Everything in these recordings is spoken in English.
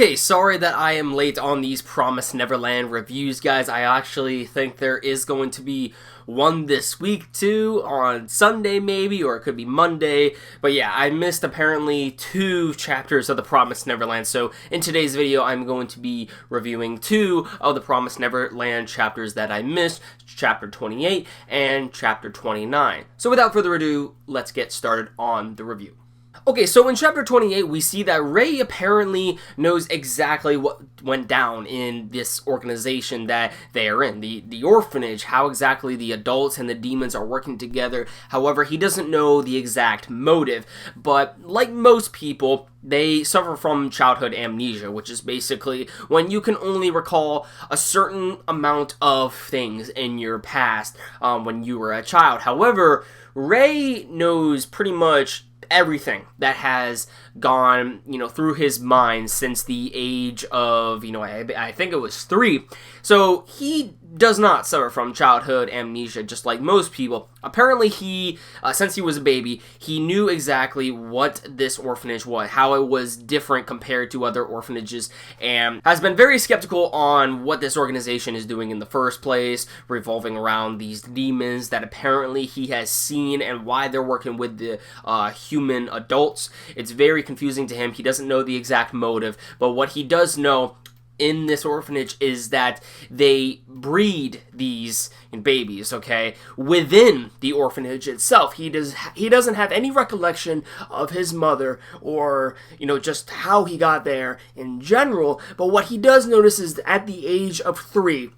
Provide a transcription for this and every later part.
Okay, sorry that I am late on these Promised Neverland reviews, guys. I actually think there is going to be one this week, too, on Sunday maybe, or it could be Monday. But yeah, I missed apparently 2 chapters of the Promised Neverland, so in today's video, I'm going to be reviewing 2 of the Promised Neverland chapters that I missed, Chapter 28 and Chapter 29. So without further ado, let's get started on the review. Okay, so in Chapter 28, we see that Ray apparently knows exactly what went down in this organization that they are in, the orphanage, how exactly the adults and the demons are working together. However, he doesn't know the exact motive, but like most people, they suffer from childhood amnesia, which is basically when you can only recall a certain amount of things in your past when you were a child. However, Ray knows pretty much everything that has gone, through his mind since the age of, I think it was 3. So he does not suffer from childhood amnesia, just like most people. Apparently he, since he was a baby, he knew exactly what this orphanage was, how it was different compared to other orphanages, and has been very skeptical on what this organization is doing in the first place, revolving around these demons that apparently he has seen and why they're working with the human adults. It's very confusing to him. He doesn't know the exact motive, but what he does know in this orphanage is that they breed these babies, okay, within the orphanage itself. He doesn't have any recollection of his mother or, just how he got there in general, but what he does notice is that at the age of 3,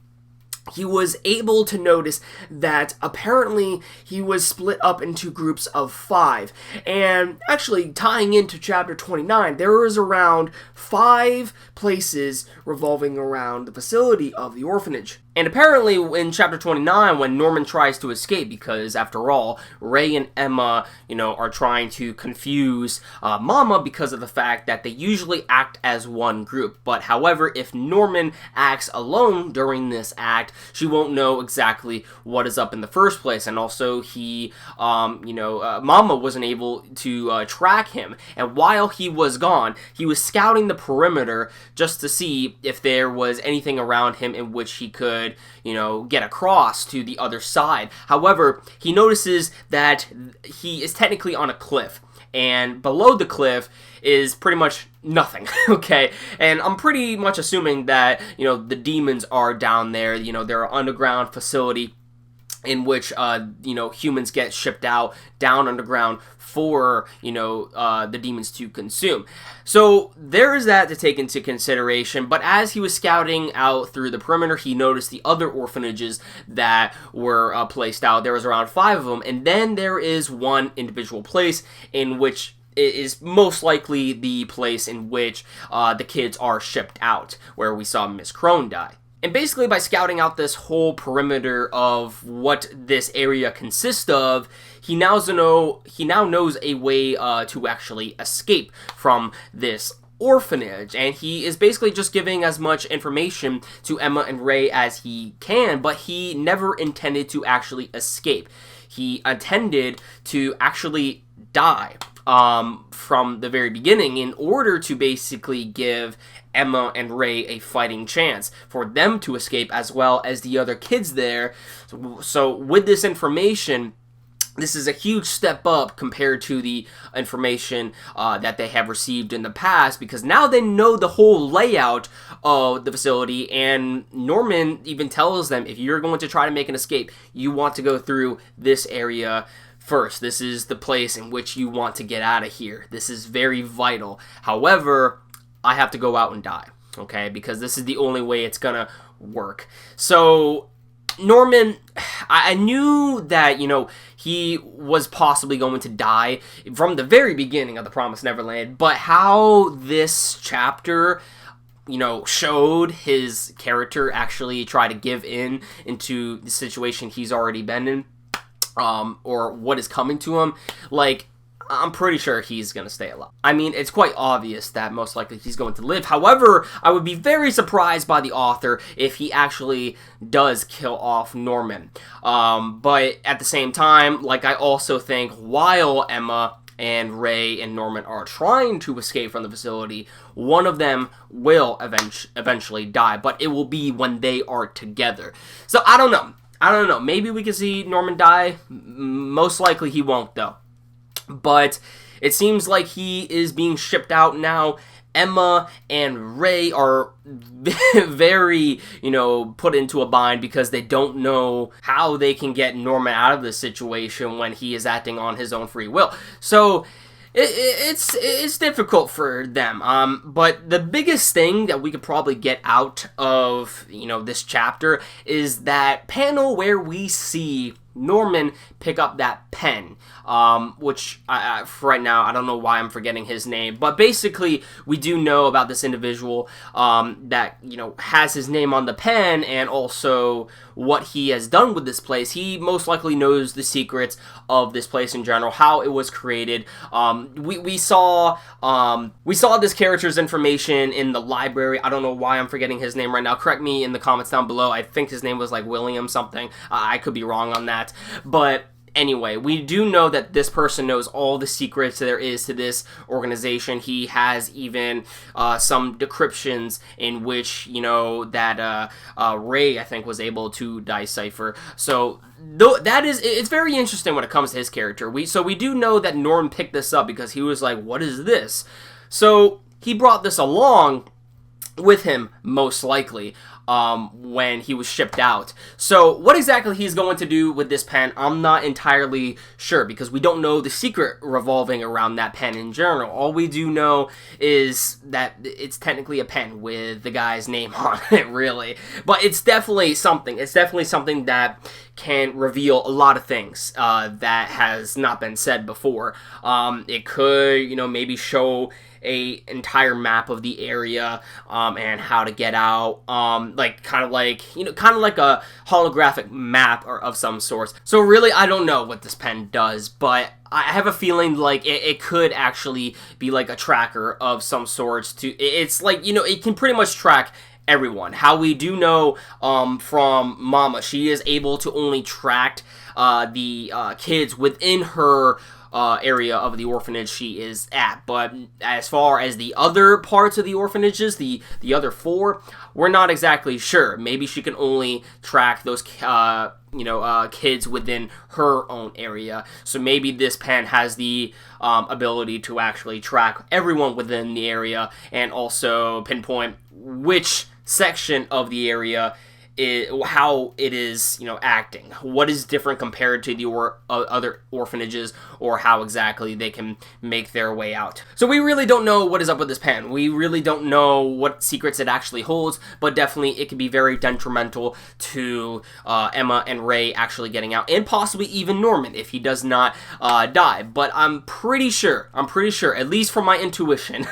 he was able to notice that apparently he was split up into groups of 5. And actually, tying into Chapter 29, there was around 5 places revolving around the facility of the orphanage. And apparently, in Chapter 29, when Norman tries to escape, because after all, Ray and Emma, are trying to confuse Mama because of the fact that they usually act as one group. But however, if Norman acts alone during this act, she won't know exactly what is up in the first place. And also, Mama wasn't able to track him. And while he was gone, he was scouting the perimeter just to see if there was anything around him in which he could get across to the other side. However, he notices that he is technically on a cliff, and below the cliff is pretty much nothing, okay? And I'm pretty much assuming that, the demons are down there. They're an underground facility in which, humans get shipped out down underground for, the demons to consume. So there is that to take into consideration, but as he was scouting out through the perimeter, he noticed the other orphanages that were placed out. There was around 5 of them, and then there is one individual place in which it is most likely the place in which the kids are shipped out, where we saw Miss Crone die. And basically, by scouting out this whole perimeter of what this area consists of, he now knows a way to actually escape from this orphanage. And he is basically just giving as much information to Emma and Ray as he can, but he never intended to actually escape. He intended to actually die from the very beginning in order to basically give Emma and Ray a fighting chance for them to escape, as well as the other kids there. So with this information, this is a huge step up compared to the information that they have received in the past, because now they know the whole layout of the facility, and Norman even tells them, if you're going to try to make an escape, you want to go through this area first. This is the place in which you want to get out of here. This is very vital. However, I have to go out and die, okay? Because this is the only way it's gonna work. So Norman, I knew that, he was possibly going to die from the very beginning of the Promised Neverland, but how this chapter showed his character actually try to give into the situation he's already been in, or what is coming to him, I'm pretty sure he's going to stay alive. I mean, it's quite obvious that most likely he's going to live. However, I would be very surprised by the author if he actually does kill off Norman. But at the same time, I also think while Emma and Ray and Norman are trying to escape from the facility, one of them will eventually die, but it will be when they are together. So I don't know. Maybe we can see Norman die. Most likely he won't, though. But it seems like he is being shipped out now. Emma and Ray are very, put into a bind because they don't know how they can get Norman out of this situation when he is acting on his own free will. So it's difficult for them. But the biggest thing that we could probably get out of, this chapter is that panel where we see Norman pick up that pen, which for right now, I don't know why I'm forgetting his name, but basically we do know about this individual that, has his name on the pen, and also what he has done with this place. He most likely knows the secrets of this place in general, how it was created. We saw this character's information in the library. I don't know why I'm forgetting his name right now. Correct me in the comments down below. I think his name was like William something. I could be wrong on that. But anyway, we do know that this person knows all the secrets there is to this organization. He has even some decryptions in which, that Ray, I think, was able to decipher. So it's very interesting when it comes to his character. We do know that Norm picked this up because he was like, what is this? So he brought this along with him, most likely, when he was shipped out. So what exactly he's going to do with this pen, I'm not entirely sure, because we don't know the secret revolving around that pen in general. All we do know is that it's technically a pen with the guy's name on it, really. But it's definitely something. It's definitely something that can reveal a lot of things that has not been said before. It could, maybe show a entire map of the area and how to get out, kind of like a holographic map or of some sort. So really, I don't know what this pen does, but I have a feeling like it could actually be like a tracker of some sorts. It's like, it can pretty much track everyone. How we do know from Mama, she is able to only track the kids within her area of the orphanage she is at. But as far as the other parts of the orphanages, the other 4, we're not exactly sure. Maybe she can only track those kids within her own area. So maybe this pen has the ability to actually track everyone within the area and also pinpoint which section of the area how it is, acting. What is different compared to the other orphanages, or how exactly they can make their way out. So we really don't know what is up with this pen. We really don't know what secrets it actually holds, but definitely it can be very detrimental to Emma and Ray actually getting out, and possibly even Norman if he does not die. But I'm pretty sure, at least from my intuition,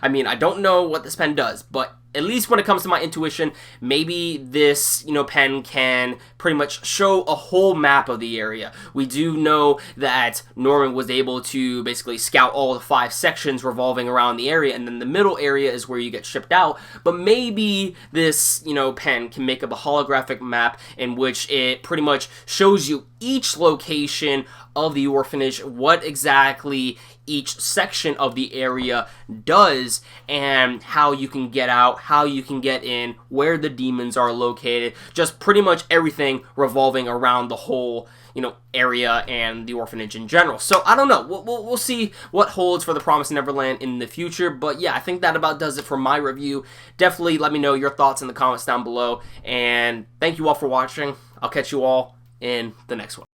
I mean, I don't know what this pen does, but at least when it comes to my intuition, maybe this, pen can pretty much show a whole map of the area. We do know that Norman was able to basically scout all the 5 sections revolving around the area, and then the middle area is where you get shipped out. But maybe this, pen can make up a holographic map in which it pretty much shows you each location of the orphanage, what exactly each section of the area does, and how you can get out, how you can get in, where the demons are located, just pretty much everything revolving around the whole, area and the orphanage in general. So I don't know. We'll see what holds for the Promised Neverland in the future. But yeah, I think that about does it for my review. Definitely let me know your thoughts in the comments down below. And thank you all for watching. I'll catch you all in the next one.